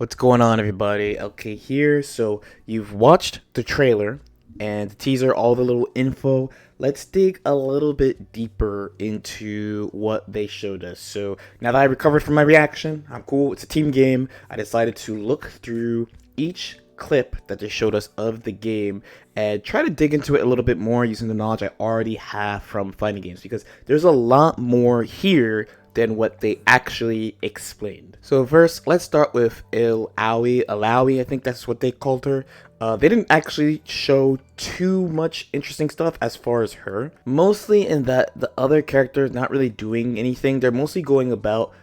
What's going on, everybody? Okay, here. So you've watched the trailer and the teaser, all the little info. Let's dig a little bit deeper into what they showed us. So now that I recovered from my reaction, I'm cool. It's a team game. I decided to look through each clip that they showed us of the game and try to dig into it a little bit more using the knowledge I already have from fighting games, because there's a lot more here than what they actually explained. So first, let's start with Illaoi, I think that's what they called her. They didn't actually show too much interesting stuff as far as her. Mostly in that the other characters not really doing anything. They're mostly going about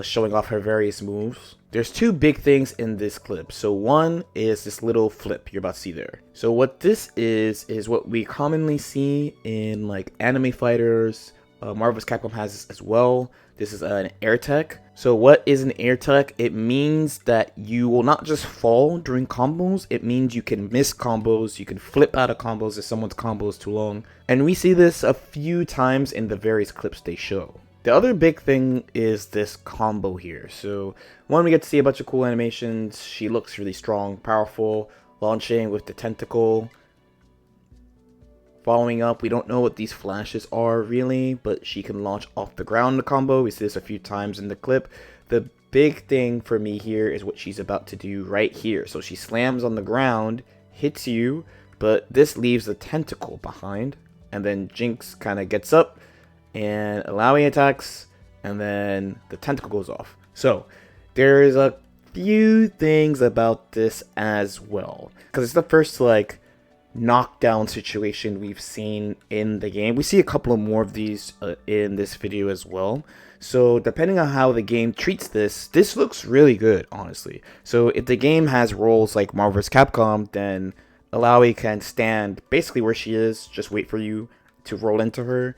showing off her various moves. There's two big things in this clip. So one is this little flip you're about to see there. So what this is what we commonly see in like anime fighters. Marvel vs. Capcom has this as well. This is an air tech. So what is an air tech? It means that you will not just fall during combos. It means you can miss combos. You can flip out of combos if someone's combo is too long. And we see this a few times in the various clips they show. The other big thing is this combo here. So one, we get to see a bunch of cool animations. She looks really strong, powerful, launching with the tentacle. Following up, we don't know what these flashes are really, but she can launch off the ground the combo. We see this a few times in the clip. The big thing for me here is what she's about to do right here. So she slams on the ground, hits you, but this leaves a tentacle behind. And then Jinx kind of gets up and Illaoi attacks, and then the tentacle goes off. So there's a few things about this as well, because it's the first knockdown situation we've seen in the game. We see a couple of more of these in this video as well. So depending on how the game treats this looks really good, honestly. So if the game has roles like Marvel vs. Capcom, then Illaoi can stand basically where she is, just wait for you to roll into her,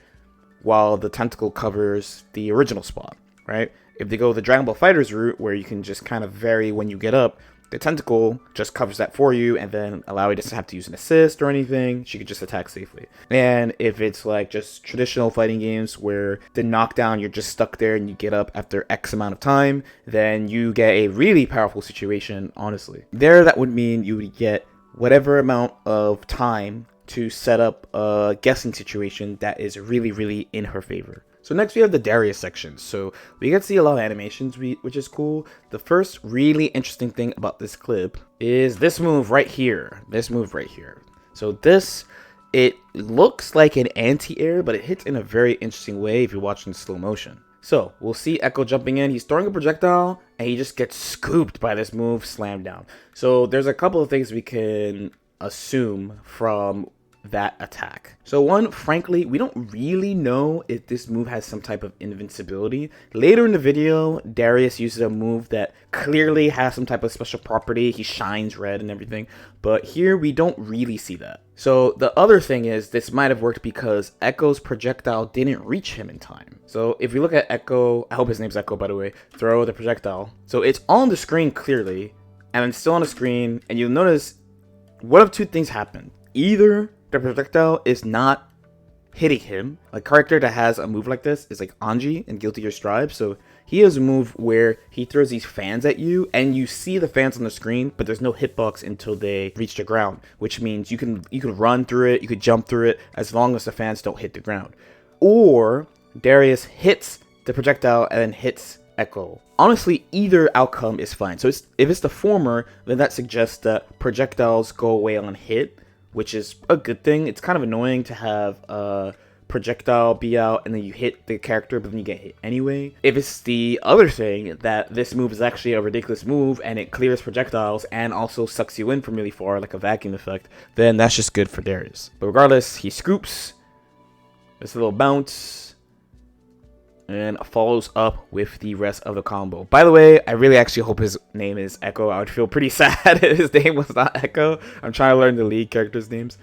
while the tentacle covers the original spot, right? If they go the Dragon Ball FighterZ route, where you can just kind of vary when you get up, the tentacle just covers that for you, and then Illaoi doesn't have to use an assist or anything. She could just attack safely. And if it's like just traditional fighting games where the knockdown, you're just stuck there and you get up after X amount of time, then you get a really powerful situation, honestly. There, that would mean you would get whatever amount of time to set up a guessing situation that is really, really in her favor. So next we have the Darius section. So we get to see a lot of animations, which is cool. The first really interesting thing about this clip is this move right here. So this, it looks like an anti-air, but it hits in a very interesting way if you're watching slow motion. So we'll see Echo jumping in. He's throwing a projectile, and he just gets scooped by this move, slammed down. So there's a couple of things we can assume from that attack. So one, frankly, we don't really know if this move has some type of invincibility. Later in the video, Darius uses a move that clearly has some type of special property. He shines red and everything, but here we don't really see that. So the other thing is, this might have worked because Echo's projectile didn't reach him in time. So if we look at Echo, I hope his name's Echo, by the way, throw the projectile. So it's on the screen clearly, and it's still on the screen, and you'll notice one of two things happen. Either the projectile is not hitting him. A character that has a move like this is like Anji in Guilty Gear Strive. So he has a move where he throws these fans at you, and you see the fans on the screen, but there's no hitbox until they reach the ground, which means you can run through it, you could jump through it, as long as the fans don't hit the ground. Or Darius hits the projectile and then hits Echo. Honestly, either outcome is fine. So if it's the former, then that suggests that projectiles go away on hit, which is a good thing. It's kind of annoying to have a projectile be out and then you hit the character, but then you get hit anyway. If it's the other thing, that this move is actually a ridiculous move and it clears projectiles and also sucks you in from really far, like a vacuum effect, then that's just good for Darius. But regardless, he scoops, this little bounce, and follows up with the rest of the combo. By the way, I really actually hope his name is Echo. I would feel pretty sad if his name was not Echo. I'm trying to learn the lead characters' names.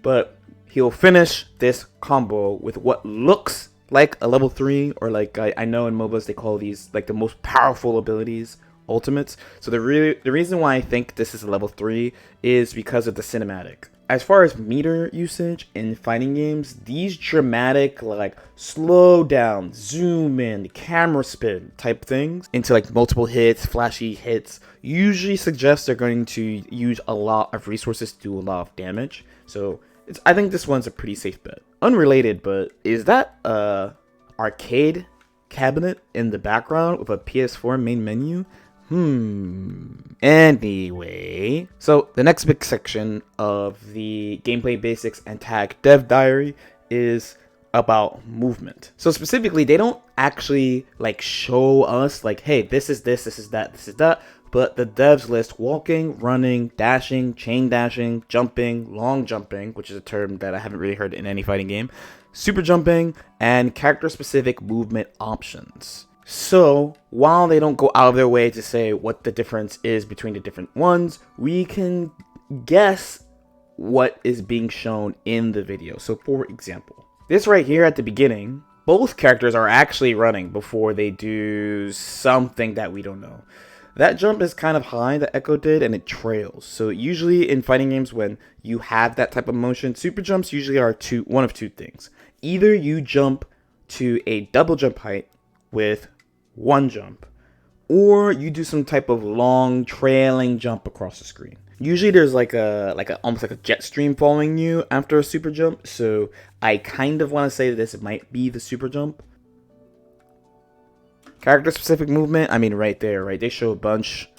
But he'll finish this combo with what looks like a level 3, or like I know in MOBAs they call these like the most powerful abilities, ultimates. So the reason why I think this is a level 3 is because of the cinematic. as far as meter usage in fighting games, these dramatic, like, slow down, zoom in, camera spin type things into like multiple hits, flashy hits, usually suggest they're going to use a lot of resources to do a lot of damage. So I think this one's a pretty safe bet. Unrelated, but is that arcade cabinet in the background with a PS4 main menu? Anyway, so the next big section of the gameplay basics and tag dev diary is about movement. So specifically, they don't actually like show us like, hey, this is this is that, this is that, but the devs list walking, running, dashing, chain dashing, jumping, long jumping, which is a term that I haven't really heard in any fighting game, super jumping, and character specific movement options. So, while they don't go out of their way to say what the difference is between the different ones, we can guess what is being shown in the video. So, for example, this right here at the beginning, both characters are actually running before they do something that we don't know. That jump is kind of high that Echo did, and it trails. So, usually in fighting games, when you have that type of motion, super jumps usually are one of two things. Either you jump to a double jump height with one jump, or you do some type of long trailing jump across the screen. Usually there's like a almost like a jet stream following you after a super jump, so I kind of want to say that this might be the super jump. Character specific movement, I mean right there, right? They show a bunch.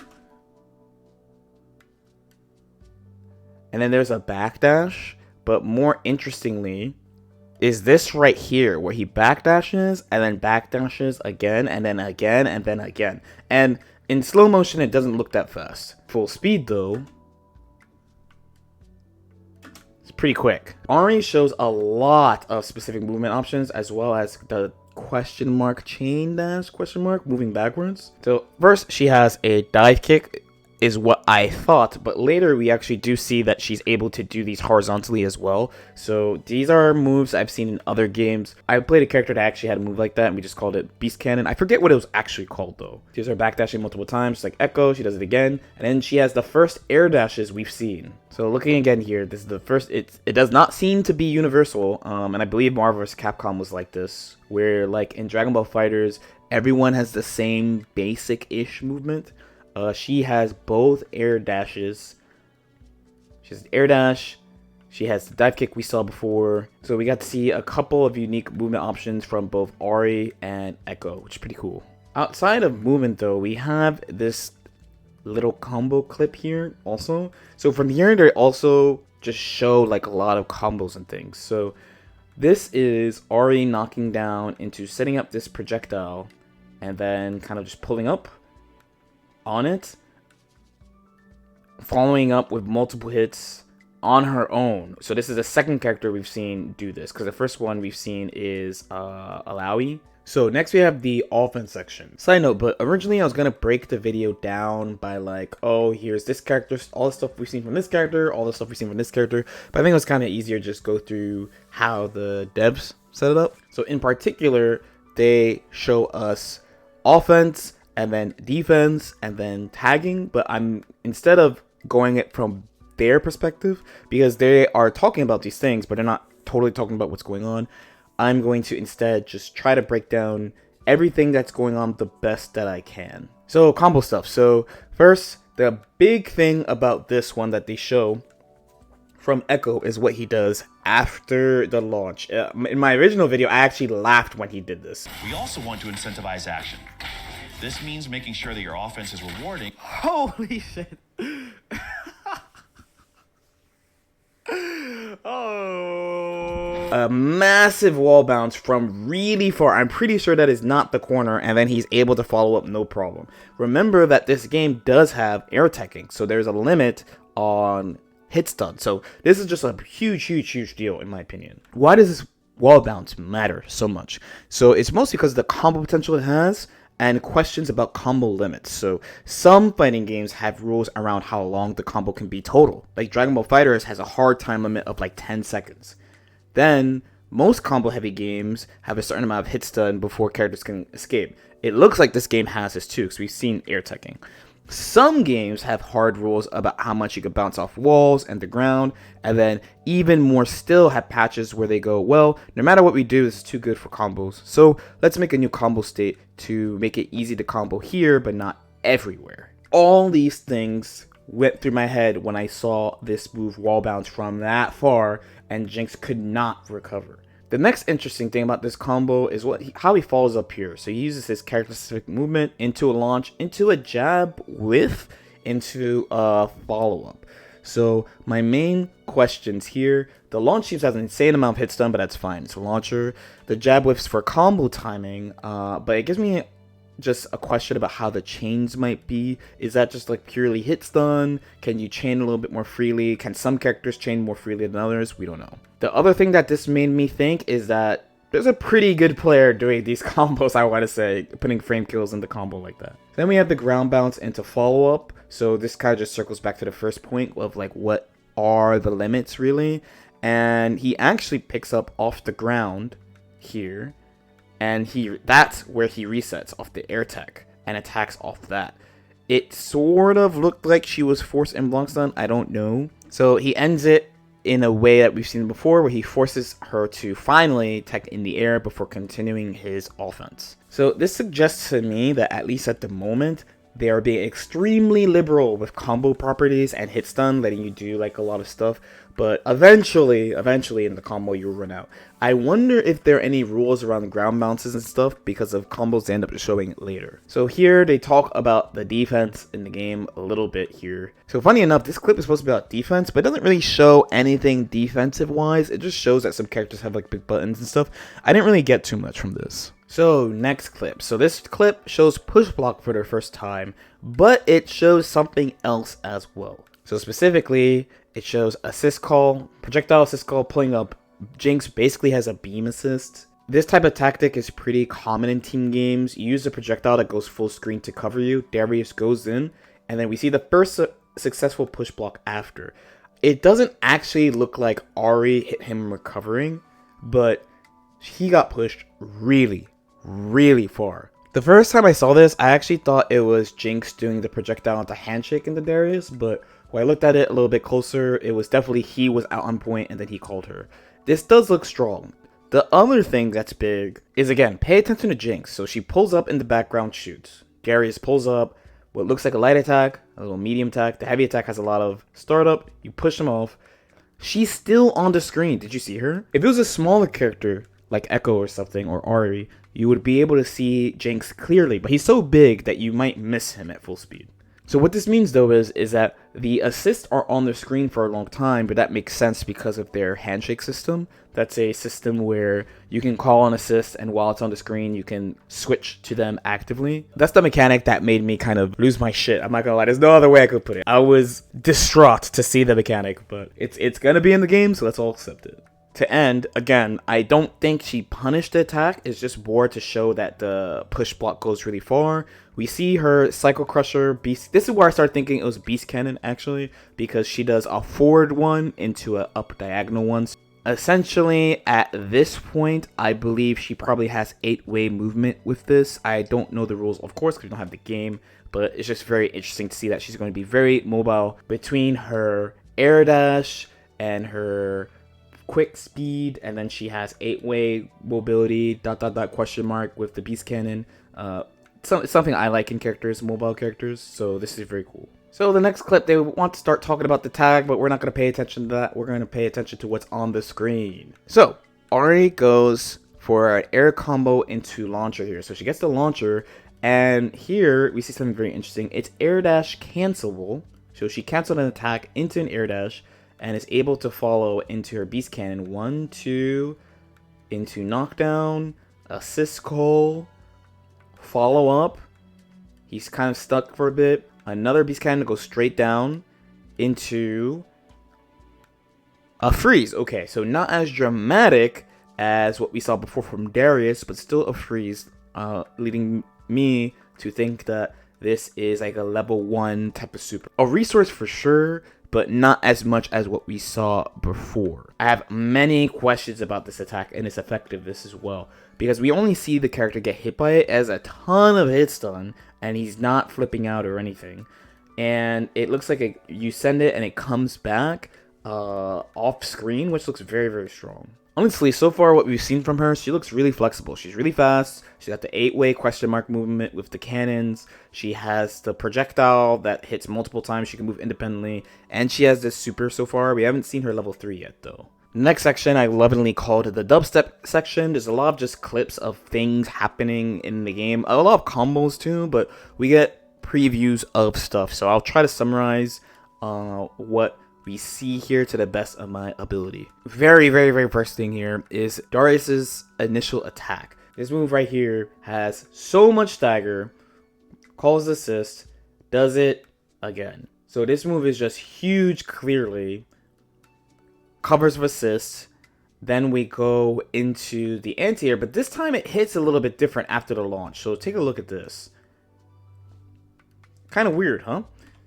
And then there's a backdash, but more interestingly is this right here where he backdashes and then backdashes again and then again and then again. And in slow motion, it doesn't look that fast. Full speed though, it's pretty quick. Ari shows a lot of specific movement options as well as the question mark chain dash question mark moving backwards. So first she has a dive kick is what I thought, but later we actually do see that she's able to do these horizontally as well. So these are moves I've seen in other games. I played a character that actually had a move like that, and we just called it Beast Cannon. I forget what it was actually called though. She does her backdashing multiple times, like Echo, she does it again, and then she has the first air dashes we've seen. So looking again here, this is the first, it does not seem to be universal, and I believe Marvel vs. Capcom was like this, where like in Dragon Ball FighterZ, everyone has the same basic-ish movement. She has both air dashes. She has air dash. She has the dive kick we saw before. So we got to see a couple of unique movement options from both Ari and Echo, which is pretty cool. Outside of movement though, we have this little combo clip here also. So from here, they also just show like a lot of combos and things. So this is Ari knocking down into setting up this projectile and then kind of just pulling up on it, following up with multiple hits on her own. So this is the second character we've seen do this, because the first one we've seen is Illaoi. So next we have the offense section. Side note, but originally I was gonna break the video down by like, oh, here's this character, all the stuff we've seen from this character, all the stuff we've seen from this character, but I think it was kind of easier just go through how the devs set it up. So in particular, they show us offense, and then defense, and then tagging, but I'm, instead of going it from their perspective, because they are talking about these things, but they're not totally talking about what's going on, I'm going to instead just try to break down everything that's going on the best that I can. So, combo stuff. So, first, the big thing about this one that they show from Echo is what he does after the launch. In my original video, I actually laughed when he did this. We also want to incentivize action. This means making sure that your offense is rewarding. Holy shit. Oh. A massive wall bounce from really far. I'm pretty sure that is not the corner, and then he's able to follow up no problem. Remember that this game does have air teching, so there's a limit on hit stun. So this is just a huge deal in my opinion. Why does this wall bounce matter so much? So it's mostly because of the combo potential it has, and questions about combo limits. So some fighting games have rules around how long the combo can be total. Like Dragon Ball FighterZ has a hard time limit of like 10 seconds. Then most combo heavy games have a certain amount of hit stun before characters can escape. It looks like this game has this too, because we've seen air teching. Some games have hard rules about how much you can bounce off walls and the ground, and then even more still have patches where they go, well, no matter what we do, this is too good for combos. So let's make a new combo state to make it easy to combo here, but not everywhere. All these things went through my head when I saw this move wall bounce from that far, and Jinx could not recover. The next interesting thing about this combo is how he follows up here. So he uses his character-specific movement into a launch, into a jab whiff, into a follow-up. So my main questions here, the launch seems to have an insane amount of hit stun, but that's fine. It's a launcher. The jab whiffs for combo timing, but it gives me just a question about how the chains might be. Is that just like purely hit stun? Can you chain a little bit more freely? Can some characters chain more freely than others? We don't know. The other thing that this made me think is that there's a pretty good player doing these combos, I want to say, putting frame kills in the combo like that. Then we have the ground bounce into follow up. So this kind of just circles back to the first point of like what are the limits really. And he actually picks up off the ground here. And that's where he resets off the air tech and attacks off that. It sort of looked like she was forced in block stun. I don't know. So he ends it in a way that we've seen before, where he forces her to finally tech in the air before continuing his offense. So this suggests to me that at least at the moment, they are being extremely liberal with combo properties and hit stun, letting you do like a lot of stuff. But eventually in the combo, you'll run out. I wonder if there are any rules around ground bounces and stuff because of combos they end up showing later. So here they talk about the defense in the game a little bit here. So funny enough, this clip is supposed to be about defense, but it doesn't really show anything defensive wise. It just shows that some characters have like big buttons and stuff. I didn't really get too much from this. So next clip. So this clip shows push block for the first time, but it shows something else as well. So specifically, it shows assist call, projectile assist call pulling up. Jinx basically has a beam assist. This type of tactic is pretty common in team games. You use a projectile that goes full screen to cover you. Darius goes in, and then we see the first successful push block after. It doesn't actually look like Ahri hit him recovering, but he got pushed really far. The first time I saw this, I actually thought it was Jinx doing the projectile into handshake into Darius, but when I looked at it a little bit closer, it was definitely he was out on point and then he called her. This does look strong. The other thing that's big is, again, pay attention to Jinx. So she pulls up in the background, shoots. Darius pulls up, what looks like a light attack, a little medium attack. The heavy attack has a lot of startup. You push him off. She's still on the screen. Did you see her? If it was a smaller character, like Echo or something, or Ahri, you would be able to see Jinx clearly, but he's so big that you might miss him at full speed. So what this means though is that the assists are on the screen for a long time, but that makes sense because of their handshake system. That's a system where you can call an assist, and while it's on the screen, you can switch to them actively. That's the mechanic that made me kind of lose my shit. I'm not gonna lie, there's no other way I could put it. I was distraught to see the mechanic, but it's gonna be in the game, so let's all accept it. To end, again, I don't think she punished the attack. It's just more to show that the push block goes really far. We see her Cycle Crusher Beast. This is where I started thinking it was Beast Cannon, actually, because she does a forward one into a up diagonal one. Essentially, at this point, I believe she probably has 8-way movement with this. I don't know the rules, of course, because we don't have the game, but it's just very interesting to see that she's going to be very mobile between her air dash and her quick speed, and then she has 8-way mobility, ... question mark with the Beast Cannon. Something I like in characters, mobile characters, so this is very cool. So the next clip, they want to start talking about the tag, but we're not going to pay attention to that. We're going to pay attention to what's on the screen. So Ahri goes for an air combo into launcher here. So she gets the launcher, and here we see something very interesting. It's air dash cancelable. So she canceled an attack into an air dash and is able to follow into her Beast Cannon. 1, 2, into knockdown, assist call, follow up. He's kind of stuck for a bit. Another Beast Cannon goes straight down into a freeze. Okay, so not as dramatic as what we saw before from Darius, but still a freeze, leading me to think that this is like a level 1 type of super. A resource for sure, but not as much as what we saw before. I have many questions about this attack and its effectiveness as well, because we only see the character get hit by it as a ton of hit stun, and he's not flipping out or anything. And it looks like you send it and it comes back off screen, which looks very, very strong. Honestly, so far what we've seen from her, she looks really flexible. She's really fast. She's got the 8-way question mark movement with the cannons. She has the projectile that hits multiple times. She can move independently. And she has this super so far. We haven't seen her level 3 yet, though. Next section, I lovingly called the dubstep section. There's a lot of just clips of things happening in the game. A lot of combos, too, but we get previews of stuff. So I'll try to summarize what we see here to the best of my ability. Very, very, very first thing here is Darius's initial attack. This move right here has so much stagger, calls assist, does it again. So this move is just huge, clearly. Covers of assist. Then we go into the anti-air, but this time it hits a little bit different after the launch. So take a look at this. Kind of weird, huh?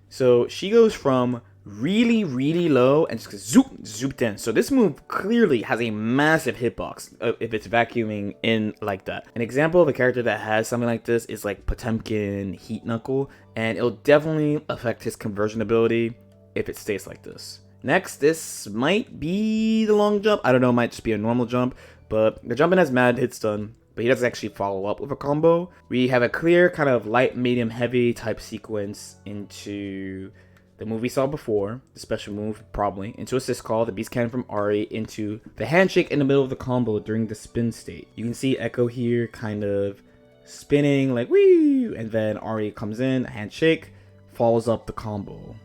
So she goes from really, really low and just zooped in. So this move clearly has a massive hitbox if it's vacuuming in like that. An example of a character that has something like this is like Potemkin Heat Knuckle, and it'll definitely affect his conversion ability if it stays like this. Next, this might be the long jump. I don't know, it might just be a normal jump, but the jumping has mad hit stun, but he doesn't actually follow up with a combo. We have a clear kind of light, medium, heavy type sequence into the move we saw before, the special move, probably, into assist call, the beast cannon from Ahri, into the handshake in the middle of the combo during the spin state. You can see Echo here kind of spinning like wee, and then Ahri comes in, handshake, follows up the combo.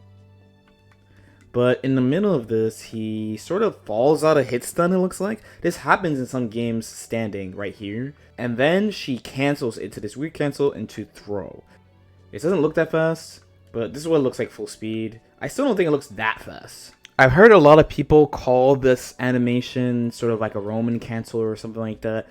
But in the middle of this, he sort of falls out of hit stun, it looks like. This happens in some games standing right here. And then she cancels into this weird cancel into throw. It doesn't look that fast, but this is what it looks like full speed. I still don't think it looks that fast. I've heard a lot of people call this animation sort of like a Roman cancel or something like that,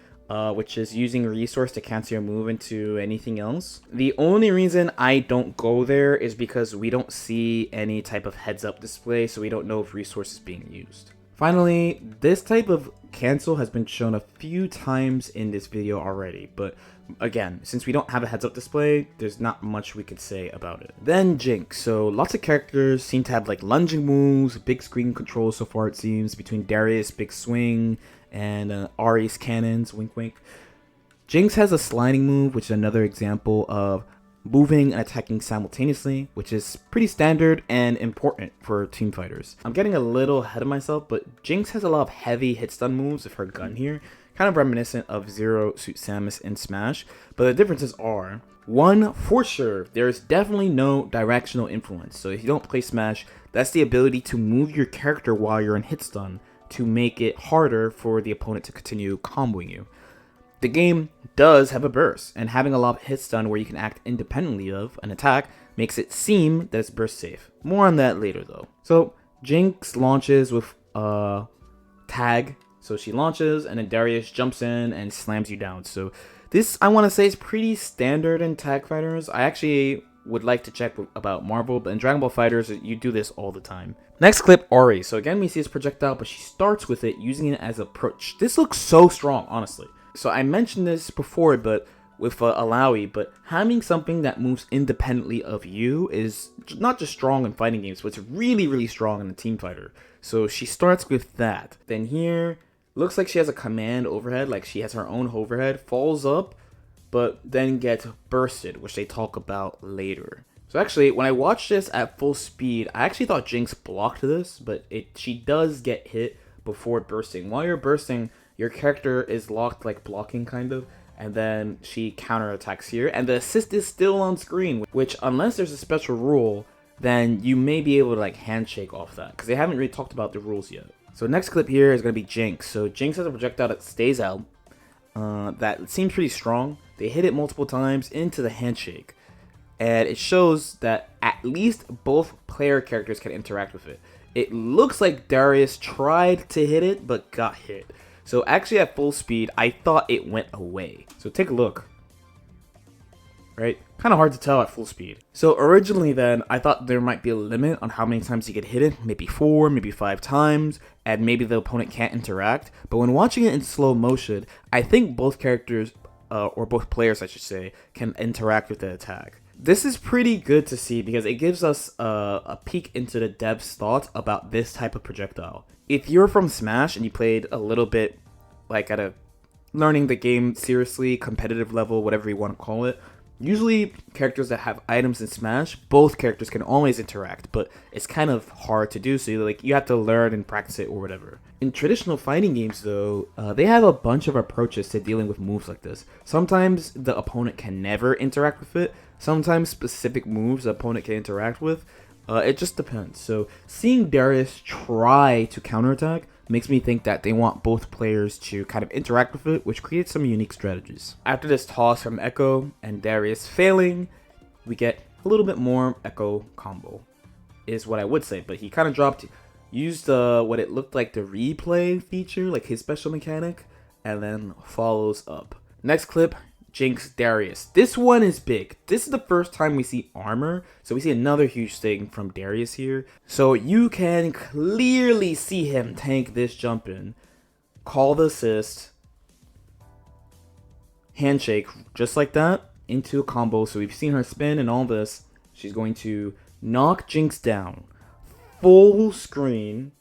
which is using resource to cancel your move into anything else. The only reason I don't go there is because we don't see any type of heads up display, so we don't know if resource is being used. Finally, this type of cancel has been shown a few times in this video already, but again, since we don't have a heads up display, there's not much we could say about it. Then Jinx. So lots of characters seem to have like lunging moves, big screen control so far it seems, between Darius, big swing, and Ahri's cannons, wink wink. Jinx has a sliding move, which is another example of moving and attacking simultaneously, which is pretty standard and important for team fighters. I'm getting a little ahead of myself, but Jinx has a lot of heavy hit stun moves with her gun here, kind of reminiscent of Zero Suit Samus in Smash, but the differences are, one, for sure, there's definitely no directional influence. So if you don't play Smash, that's the ability to move your character while you're in hit stun to make it harder for the opponent to continue comboing you. The game does have a burst, and having a lot of hit stun where you can act independently of an attack makes it seem that it's burst safe. More on that later though. So Jinx launches with tag. So she launches and then Darius jumps in and slams you down. So this, I want to say, is pretty standard in tag fighters. I actually would like to check about Marvel, but in Dragon Ball FighterZ, you do this all the time. Next clip, Ahri. So again, we see this projectile, but she starts with it using it as a approach. This looks so strong, honestly. So I mentioned this before, but with Illaoi, but having something that moves independently of you is not just strong in fighting games, but it's really, really strong in a team fighter. So she starts with that. Then here, looks like she has a command overhead, like she has her own overhead, falls up, but then gets bursted, which they talk about later. So actually, when I watched this at full speed, I actually thought Jinx blocked this, but she does get hit before bursting. While you're bursting, your character is locked like blocking kind of, and then she counterattacks here, and the assist is still on screen, which unless there's a special rule, then you may be able to like handshake off that, because they haven't really talked about the rules yet. So next clip here is going to be Jinx. So Jinx has a projectile that stays out, that seems pretty strong. They hit it multiple times into the handshake, and it shows that at least both player characters can interact with it. It looks like Darius tried to hit it, but got hit. So actually at full speed, I thought it went away. So take a look. Right? Kind of hard to tell at full speed. So originally then, I thought there might be a limit on how many times you could hit it. Maybe 4, maybe 5 times. And maybe the opponent can't interact. But when watching it in slow motion, I think both characters, or both players I should say, can interact with the attack. This is pretty good to see because it gives us a peek into the dev's thoughts about this type of projectile. If you're from Smash and you played a little bit like at a learning the game seriously, competitive level, whatever you want to call it, usually characters that have items in Smash, both characters can always interact, but it's kind of hard to do, so you have to learn and practice it or whatever. In traditional fighting games though, they have a bunch of approaches to dealing with moves like this. Sometimes the opponent can never interact with it, sometimes specific moves the opponent can interact with. It just depends. So seeing Darius try to counterattack makes me think that they want both players to kind of interact with it, which creates some unique strategies. After this toss from Echo and Darius failing, we get a little bit more Echo combo, is what I would say. But he kind of used what it looked like the replay feature, like his special mechanic, and then follows up. Next clip, Jinx Darius. This one is big. This is the first time we see armor, so we see another huge thing from Darius here. So you can clearly see him tank this jump in, call the assist, handshake, just like that, into a combo. So we've seen her spin and all this. She's going to knock Jinx down, full screen,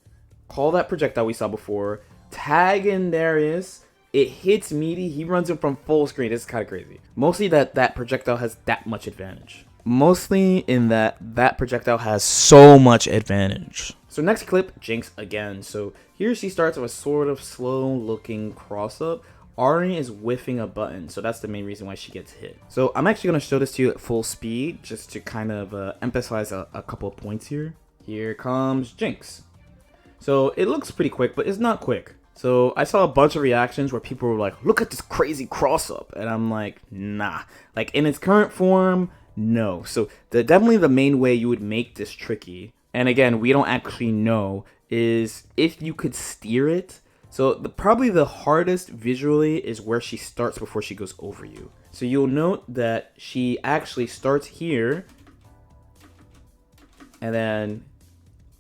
call that projectile we saw before, tag in Darius. It hits meaty, he runs it from full screen. It's kind of crazy. Mostly that projectile has that much advantage. Mostly in that projectile has so much advantage. So next clip, Jinx again. So here she starts with a sort of slow looking cross up. Ari is whiffing a button, so that's the main reason why she gets hit. So I'm actually going to show this to you at full speed just to kind of emphasize a couple of points here. Here comes Jinx. So it looks pretty quick, but it's not quick. So I saw a bunch of reactions where people were like, look at this crazy cross-up. And I'm like, nah. Like, in its current form, no. So definitely the main way you would make this tricky, and again, we don't actually know, is if you could steer it. So probably the hardest visually is where she starts before she goes over you. So you'll note that she actually starts here, and then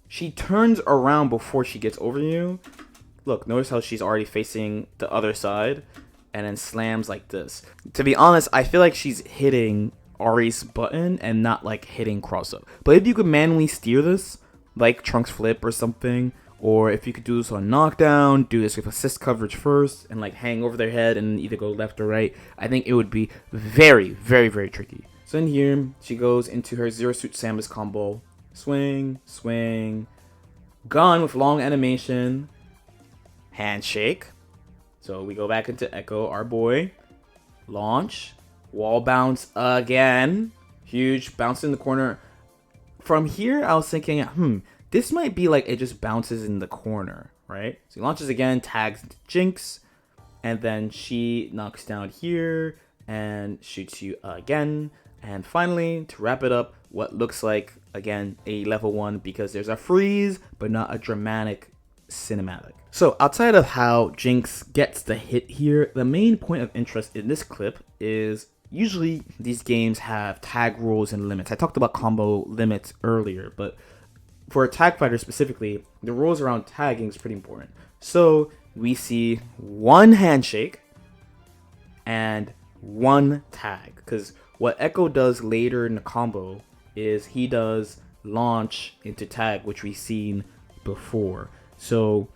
she turns around before she gets over you. Look, notice how she's already facing the other side and then slams like this. To be honest, I feel like she's hitting Ari's button and not like hitting cross up. But if you could manually steer this, like Trunks flip or something, or if you could do this on knockdown, do this with assist coverage first and like hang over their head and either go left or right, I think it would be very, very, very tricky. So in here, she goes into her Zero Suit Samus combo. Swing, swing, gone with long animation. Handshake. So we go back into Echo, our boy. Launch. Wall bounce again. Huge bounce in the corner. From here, I was thinking, this might be like it just bounces in the corner, right? So he launches again, tags Jinx, and then she knocks down here and shoots you again. And finally, to wrap it up, what looks like, again, a level 1 because there's a freeze, but not a dramatic cinematic. So outside of how Jinx gets the hit here, the main point of interest in this clip is usually these games have tag rules and limits. I talked about combo limits earlier, but for a tag fighter specifically, the rules around tagging is pretty important. So we see one handshake and one tag, because what Echo does later in the combo is he does launch into tag, which we've seen before. So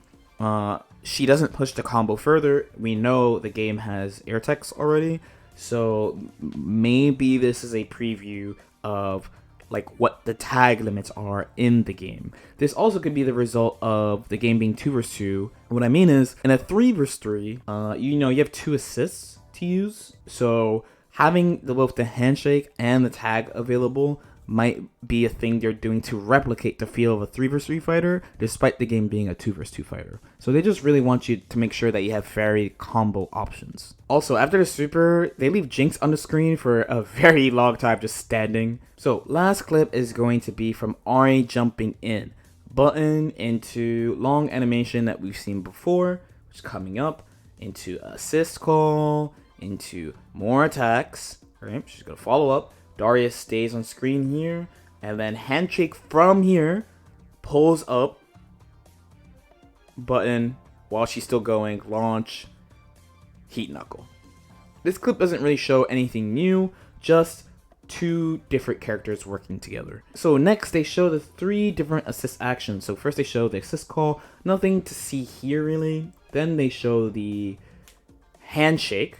she doesn't push the combo further. We know the game has air techs already, so maybe this is a preview of like what the tag limits are in the game. This also could be the result of the game being 2 vs 2. What I mean is, in a 3 vs 3, you have 2 assists to use, so having both the handshake and the tag available might be a thing they're doing to replicate the feel of a 3 vs 3 fighter, despite the game being a 2 vs 2 fighter. So they just really want you to make sure that you have varied combo options. Also, after the super, they leave Jinx on the screen for a very long time just standing. So last clip is going to be from Ari jumping in. Button into long animation that we've seen before, which is coming up, into assist call, into more attacks, right? She's gonna follow up. Darius stays on screen here, and then handshake from here, pulls up, button, while she's still going, launch, heat knuckle. This clip doesn't really show anything new, just two different characters working together. So next they show the 3 different assist actions. So first they show the assist call, nothing to see here really. Then they show the handshake,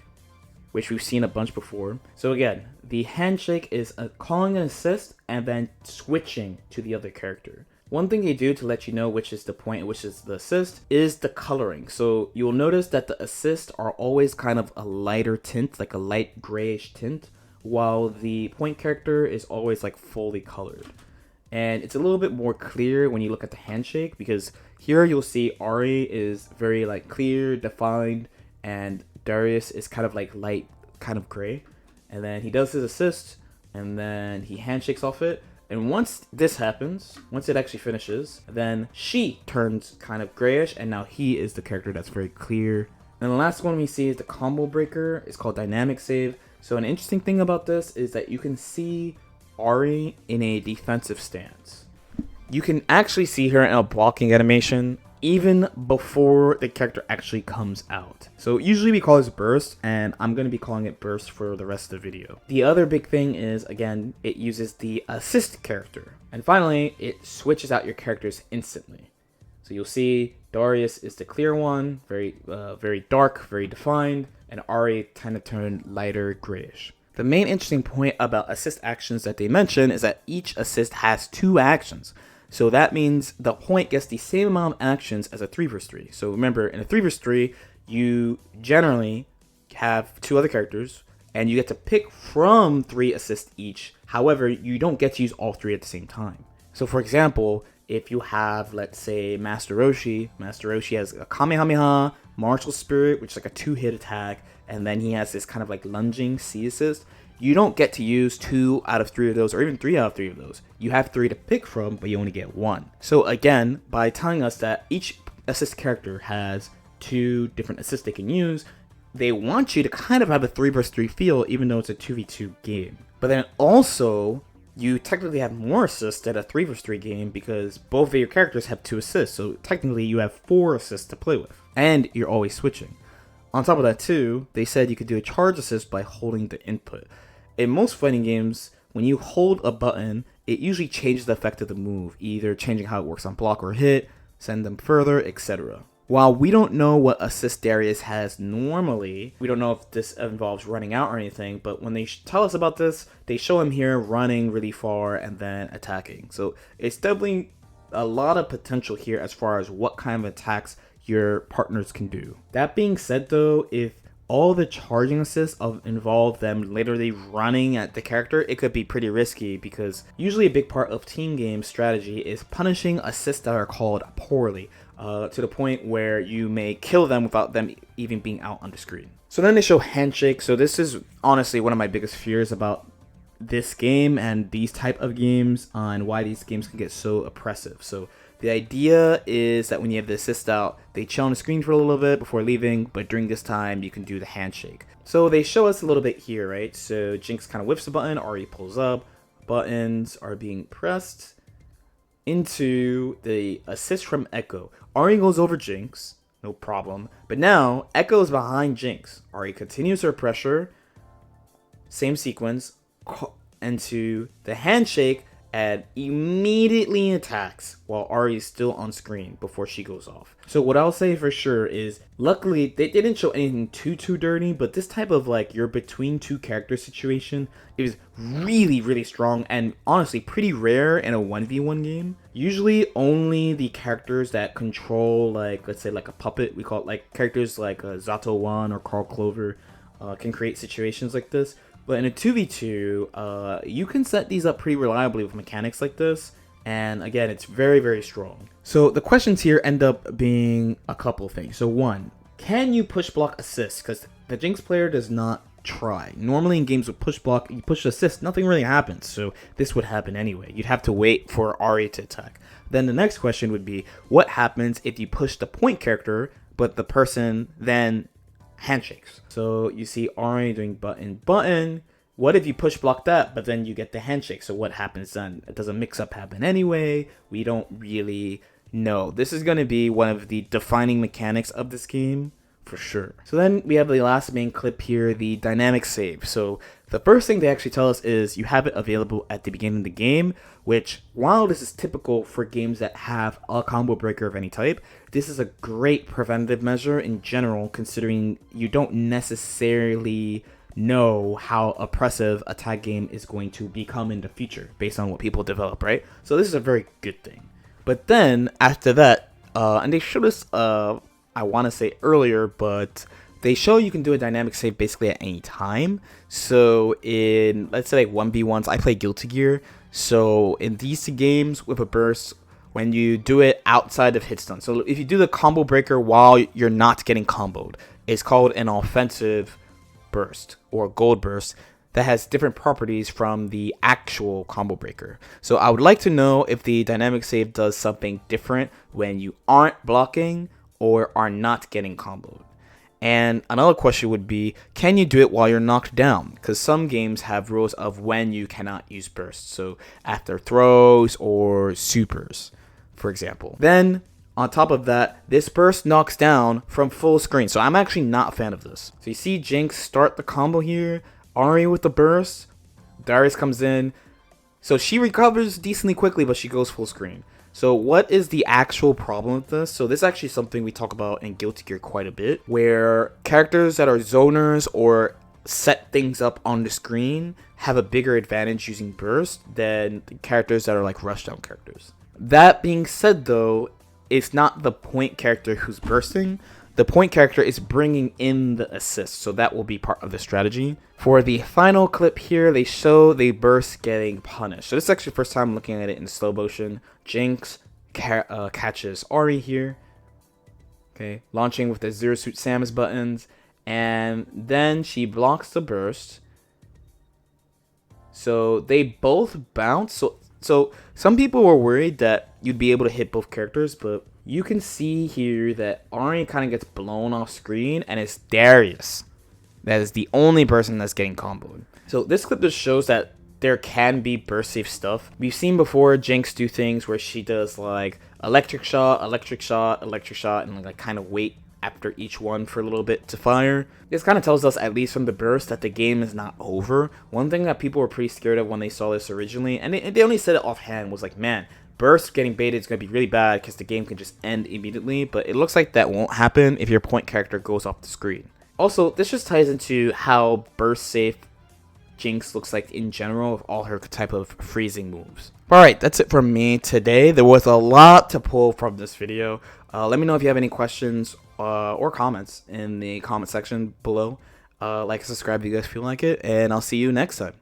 which we've seen a bunch before. So again, the handshake is calling an assist and then switching to the other character. One thing they do to let you know which is the point, which is the assist, is the coloring. So you'll notice that the assists are always kind of a lighter tint, like a light grayish tint, while the point character is always like fully colored. And it's a little bit more clear when you look at the handshake, because here you'll see Ahri is very like clear, defined, and Darius is kind of like light, kind of gray. And then he does his assist, and then he handshakes off it. And once this happens, once it actually finishes, then she turns kind of grayish, and now he is the character that's very clear. And the last one we see is the combo breaker. It's called dynamic save. So an interesting thing about this is that you can see Ahri in a defensive stance. You can actually see her in a blocking animation even before the character actually comes out. So usually we call this burst, and I'm going to be calling it burst for the rest of the video. The other big thing is, again, it uses the assist character. And finally, it switches out your characters instantly. So you'll see Darius is the clear one, very dark, very defined, and Ahri kind of turned lighter grayish. The main interesting point about assist actions that they mention is that each assist has 2 actions. So that means the point gets the same amount of actions as a 3 vs 3. So remember, in a 3 vs 3, you generally have 2 other characters, and you get to pick from 3 assists each. However, you don't get to use all 3 at the same time. So for example, if you have, let's say, Master Roshi has a Kamehameha, Martial Spirit, which is like a 2-hit attack, and then he has this kind of like lunging C assist. You don't get to use 2 out of 3 of those, or even 3 out of 3 of those. You have 3 to pick from, but you only get 1. So again, by telling us that each assist character has 2 different assists they can use, they want you to kind of have a 3 vs 3 feel, even though it's a 2v2 game. But then also, you technically have more assists at a 3 vs 3 game because both of your characters have 2 assists. So technically you have 4 assists to play with, and you're always switching. On top of that too, they said you could do a charge assist by holding the input. In most fighting games, when you hold a button, it usually changes the effect of the move, either changing how it works on block or hit, send them further, etc. While we don't know what assist Darius has normally, we don't know if this involves running out or anything, but when they tell us about this, they show him here running really far and then attacking. So it's definitely a lot of potential here as far as what kind of attacks your partners can do. That being said though, if all the charging assists involve them literally running at the character, it could be pretty risky, because usually a big part of team game strategy is punishing assists that are called poorly, to the point where you may kill them without them even being out on the screen. So then they show handshake. So this is honestly one of my biggest fears about this game and these type of games, and why these games can get so oppressive. So the idea is that when you have the assist out, they chill on the screen for a little bit before leaving, but during this time, you can do the handshake. So they show us a little bit here, right? So Jinx kind of whips the button, Ahri pulls up, buttons are being pressed into the assist from Echo. Ahri goes over Jinx, no problem, but now Echo is behind Jinx. Ahri continues her pressure, same sequence, into the handshake, and immediately attacks while Ahri is still on screen before she goes off. So what I'll say for sure is, luckily they didn't show anything too dirty, but this type of like you're between 2 characters situation is really strong, and honestly pretty rare in a 1v1 game. Usually only the characters that control, like, let's say like a puppet, we call it, like characters like Zato 1 or Carl Clover, can create situations like this. But in a 2v2, you can set these up pretty reliably with mechanics like this. And again, it's very strong. So the questions here end up being a couple things. So 1, can you push block assist? Because the Jinx player does not try. Normally in games with push block, you push assist, nothing really happens. So this would happen anyway. You'd have to wait for Ahri to attack. Then the next question would be, what happens if you push the point character, but the person then handshakes? So you see Ahri doing button. What if you push block that, but then you get the handshake? So what happens then? Does a mix-up happen anyway? We don't really know. This is going to be one of the defining mechanics of this game for sure. So then we have the last main clip here, the dynamic save. So the first thing they actually tell us is you have it available at the beginning of the game, which, while this is typical for games that have a combo breaker of any type, this is a great preventative measure in general, considering you don't necessarily know how oppressive a tag game is going to become in the future based on what people develop, right? So this is a very good thing. But then after that, and they showed us, I want to say earlier, but they show you can do a dynamic save basically at any time. So in, let's say like 1v1s, I play Guilty Gear. So in these two games with a burst, when you do it outside of hit stun, so if you do the combo breaker while you're not getting comboed, it's called an offensive burst or gold burst that has different properties from the actual combo breaker. So I would like to know if the dynamic save does something different when you aren't blocking or are not getting comboed. And another question would be, can you do it while you're knocked down? Because some games have rules of when you cannot use bursts. So after throws or supers, for example. Then on top of that, this burst knocks down from full screen. So I'm actually not a fan of this. So you see Jinx start the combo here. Ahri with the burst. Darius comes in. So she recovers decently quickly, but she goes full screen. So what is the actual problem with this? So this is actually something we talk about in Guilty Gear quite a bit, where characters that are zoners or set things up on the screen have a bigger advantage using burst than characters that are like rushdown characters. That being said though, it's not the point character who's bursting. The point character is bringing in the assist, so that will be part of the strategy. For the final clip here, they show the burst getting punished. So this is actually the first time looking at it in slow motion. Jinx catches Ahri here, okay, launching with the Zero Suit Samus buttons, and then she blocks the burst. So they both bounce. So some people were worried that you'd be able to hit both characters, but you can see here that Ahri kind of gets blown off screen, and it's Darius that is the only person that's getting comboed. So this clip just shows that there can be burst safe stuff. We've seen before Jinx do things where she does like electric shot, electric shot, electric shot, and like kind of wait after each one for a little bit to fire. This kind of tells us, at least from the burst, that the game is not over. One thing that people were pretty scared of when they saw this originally, and they only said it offhand, was like, man, burst getting baited is going to be really bad because the game can just end immediately, but it looks like that won't happen if your point character goes off the screen. Also, this just ties into how burst safe Jinx looks like in general with all her type of freezing moves. Alright, that's it from me today. There was a lot to pull from this video. Let me know if you have any questions or comments in the comment section below. Like and subscribe if you guys feel like it, and I'll see you next time.